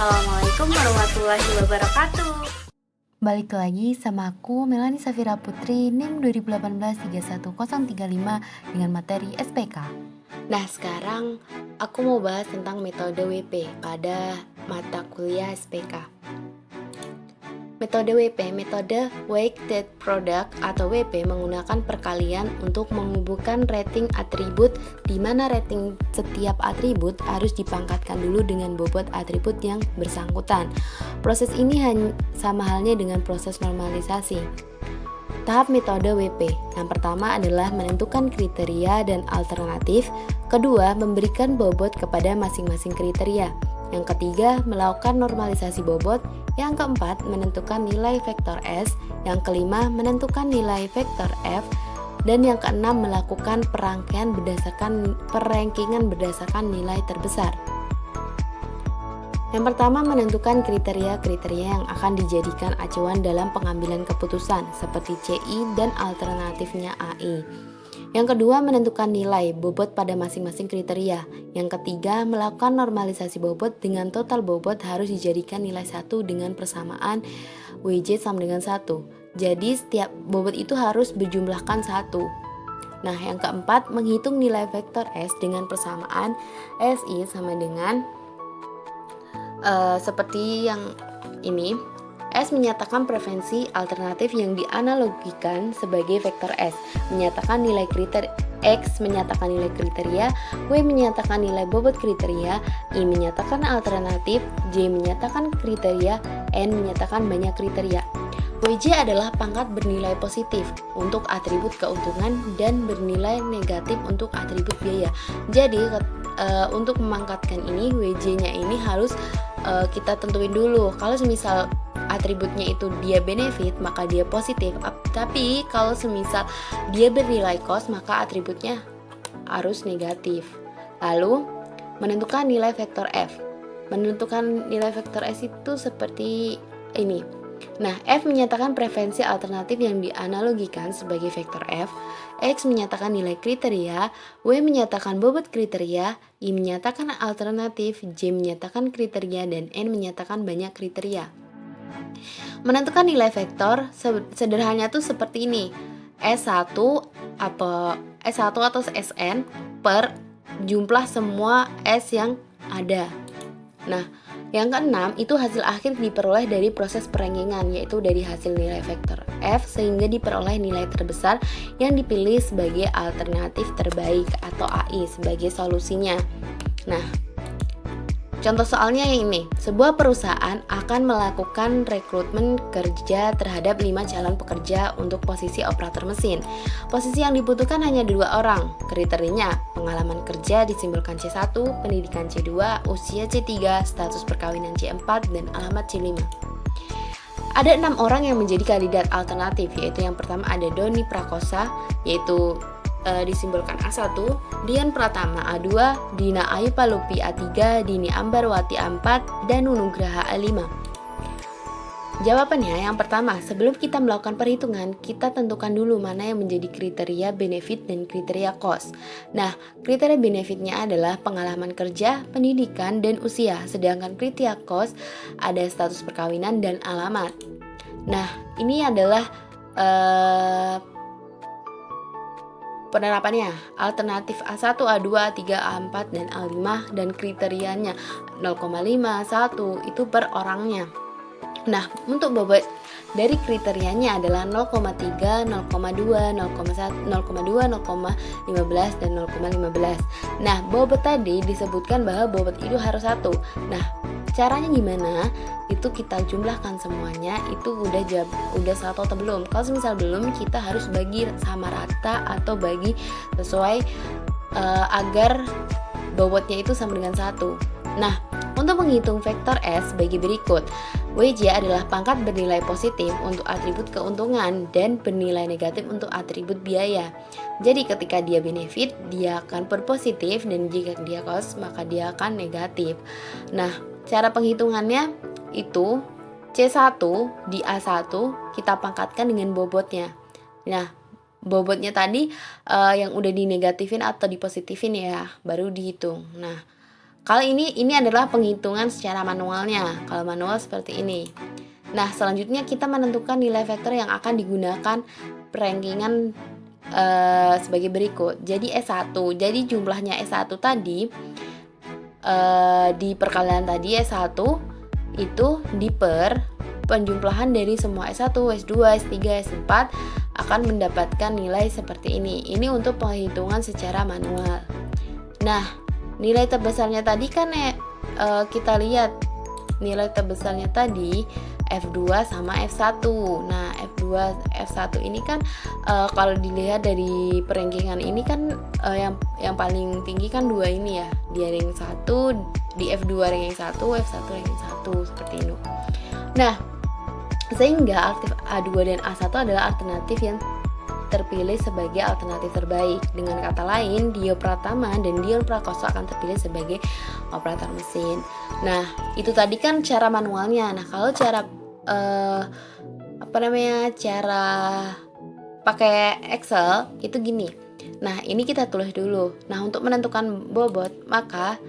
Assalamualaikum warahmatullahi wabarakatuh. Balik lagi sama aku Melani Safira Putri NIM 2018-31035 dengan materi SPK. Nah, sekarang aku mau bahas tentang metode WP pada mata kuliah SPK. Metode WP, metode Weighted Product atau WP, menggunakan perkalian untuk menghubungkan rating atribut, di mana rating setiap atribut harus dipangkatkan dulu dengan bobot atribut yang bersangkutan. Proses ini sama halnya dengan proses normalisasi. Tahap metode WP. Yang pertama adalah menentukan kriteria dan alternatif. Kedua, memberikan bobot kepada masing-masing kriteria. Yang ketiga, melakukan normalisasi bobot. Yang keempat, menentukan nilai vektor S. Yang kelima, menentukan nilai vektor F. Dan yang keenam, melakukan perangkaian perangkingan berdasarkan nilai terbesar. Yang pertama, menentukan kriteria-kriteria yang akan dijadikan acuan dalam pengambilan keputusan, seperti CI dan alternatifnya AI. Yang kedua, menentukan nilai bobot pada masing-masing kriteria. Yang ketiga, melakukan normalisasi bobot dengan total bobot harus dijadikan nilai 1 dengan persamaan WJ sama dengan 1. Jadi, setiap bobot itu harus berjumlahkan 1. Nah, yang keempat, menghitung nilai vektor S dengan persamaan SI sama dengan seperti yang ini. S menyatakan preferensi alternatif yang dianalogikan sebagai vektor S, menyatakan nilai kriteria. X menyatakan nilai kriteria, W menyatakan nilai bobot kriteria, I menyatakan alternatif, J menyatakan kriteria, N menyatakan banyak kriteria. WJ adalah pangkat bernilai positif untuk atribut keuntungan dan bernilai negatif untuk atribut biaya. Jadi untuk memangkatkan ini, WJ-nya ini harus kita tentuin dulu. Kalau semisal atributnya itu dia benefit, maka dia positif. Tapi kalau semisal dia bernilai cost, maka atributnya harus negatif. Lalu menentukan nilai vektor F. Menentukan nilai vektor S itu seperti ini. Nah, F menyatakan preferensi alternatif yang dianalogikan sebagai vektor F. X menyatakan nilai kriteria, W menyatakan bobot kriteria, I menyatakan alternatif, J menyatakan kriteria, dan N menyatakan banyak kriteria. Menentukan nilai vektor sederhananya tuh seperti ini. S1 atau Sn per jumlah semua S yang ada. Nah, yang keenam itu hasil akhir diperoleh dari proses perangkingan, yaitu dari hasil nilai vektor F sehingga diperoleh nilai terbesar yang dipilih sebagai alternatif terbaik atau AI sebagai solusinya. Nah, contoh soalnya yang ini, sebuah perusahaan akan melakukan rekrutmen kerja terhadap 5 calon pekerja untuk posisi operator mesin. Posisi yang dibutuhkan hanya 2 orang. Kriterianya, pengalaman kerja disimbolkan C1, pendidikan C2, usia C3, status perkawinan C4, dan alamat C5. Ada 6 orang yang menjadi kandidat alternatif, yaitu yang pertama ada Doni Prakosa, yaitu disimbolkan A1, Dian Pratama A2, Dina Ayu Palupi A3, Dini Ambarwati A4, dan Nunugraha A5. Jawabannya yang pertama, sebelum kita melakukan perhitungan, kita tentukan dulu mana yang menjadi kriteria benefit dan kriteria cost. Nah, kriteria benefitnya adalah pengalaman kerja, pendidikan, dan usia, sedangkan kriteria cost ada status perkawinan dan alamat. Nah, ini adalah penerapannya, alternatif A1, A2, A3, A4, dan A5, dan kriterianya 0,5, 1 itu per orangnya. Nah, untuk bobot dari kriterianya adalah 0,3, 0,2, 0,1, 0,2, 0,15, dan 0,15. Nah, bobot tadi disebutkan bahwa bobot itu harus 1. Nah, caranya gimana? Itu kita jumlahkan semuanya, itu udah satu atau belum. Kalau misal belum, kita harus bagi sama rata atau bagi sesuai agar bobotnya itu sama dengan 1. Nah, untuk menghitung vektor S bagi berikut. WJ adalah pangkat bernilai positif untuk atribut keuntungan dan bernilai negatif untuk atribut biaya. Jadi ketika dia benefit, dia akan berpositif, dan jika dia cost, maka dia akan negatif. Nah, cara penghitungannya itu C1 di A1 kita pangkatkan dengan bobotnya. Nah, bobotnya tadi yang udah dinegatifin atau dipositifin ya, baru dihitung. Nah, Kalau ini adalah penghitungan secara manualnya. Kalau manual seperti ini. Nah, selanjutnya kita menentukan nilai vektor yang akan digunakan perankingan sebagai berikut. Jadi S1. Jadi jumlahnya S1 tadi di perkalian tadi S1 itu diper penjumlahan dari semua S1, S2, S3, S4 akan mendapatkan nilai seperti ini. Ini untuk penghitungan secara manual. Nah, nilai terbesarnya tadi kan kita lihat nilai terbesarnya tadi F2 sama F1. Nah, F2, F1 ini kan kalau dilihat dari perankingan ini kan yang paling tinggi kan 2 ini ya. Di ranking 1, di F2 ranking 1, F1 ranking 1 seperti itu. Nah, sehingga alternatif A2 dan A1 adalah alternatif yang terpilih sebagai alternatif terbaik. Dengan kata lain, Dio Pratama dan Dion Prakoso akan terpilih sebagai operator mesin. Nah, itu tadi kan cara manualnya. Nah, kalau cara cara pakai Excel itu gini. Nah, ini kita tulis dulu. Nah, untuk menentukan bobot, maka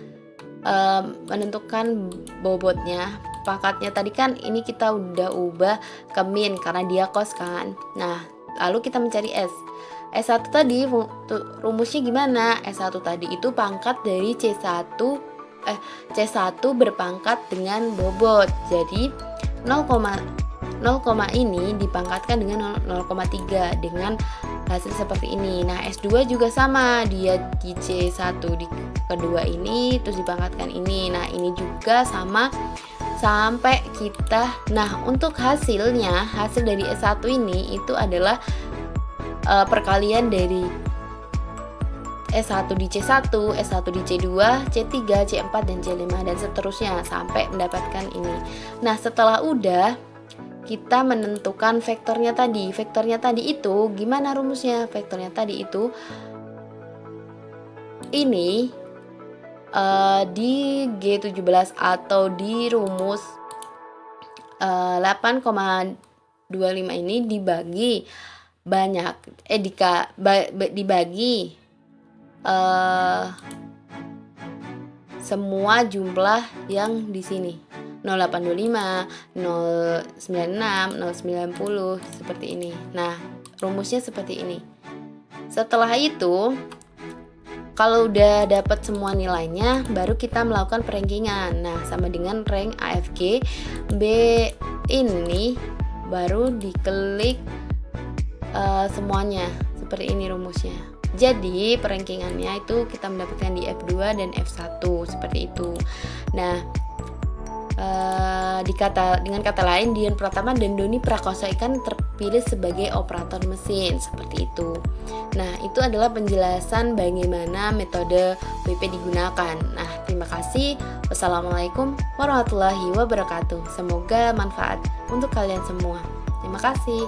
menentukan bobotnya, pangkatnya tadi kan ini kita udah ubah ke min karena dia kos kan. Nah, lalu kita mencari S. S1 tadi rumusnya gimana? S1 tadi itu pangkat dari C1 berpangkat dengan bobot. Jadi 0, ini dipangkatkan dengan 0,3 dengan hasil seperti ini. Nah, S2 juga sama, dia di C1 di kedua ini terus dipangkatkan ini. Nah, ini juga sama sampai kita. Nah, untuk hasil dari S1 ini itu adalah perkalian dari S1 di C1, S1 di C2, C3, C4 dan C5 dan seterusnya sampai mendapatkan ini. Nah, setelah udah kita menentukan vektornya tadi. Vektornya tadi itu gimana rumusnya? Vektornya tadi itu ini di G17 atau di rumus 8,25 ini dibagi banyak dibagi semua jumlah yang di sini 0825, 096, 090 seperti ini. Nah, rumusnya seperti ini. Setelah itu kalau udah dapat semua nilainya, baru kita melakukan perankingan. Nah, sama dengan rank AFG B ini baru diklik semuanya. Seperti ini rumusnya. Jadi, perankingannya itu kita mendapatkan di F2 dan F1 seperti itu. Nah, dengan kata lain, Dion Pratama dan Doni Prakoso kan terpilih sebagai operator mesin seperti itu. Nah, itu adalah penjelasan bagaimana metode WP digunakan. Nah, terima kasih. Wassalamualaikum warahmatullahi wabarakatuh. Semoga manfaat untuk kalian semua. Terima kasih.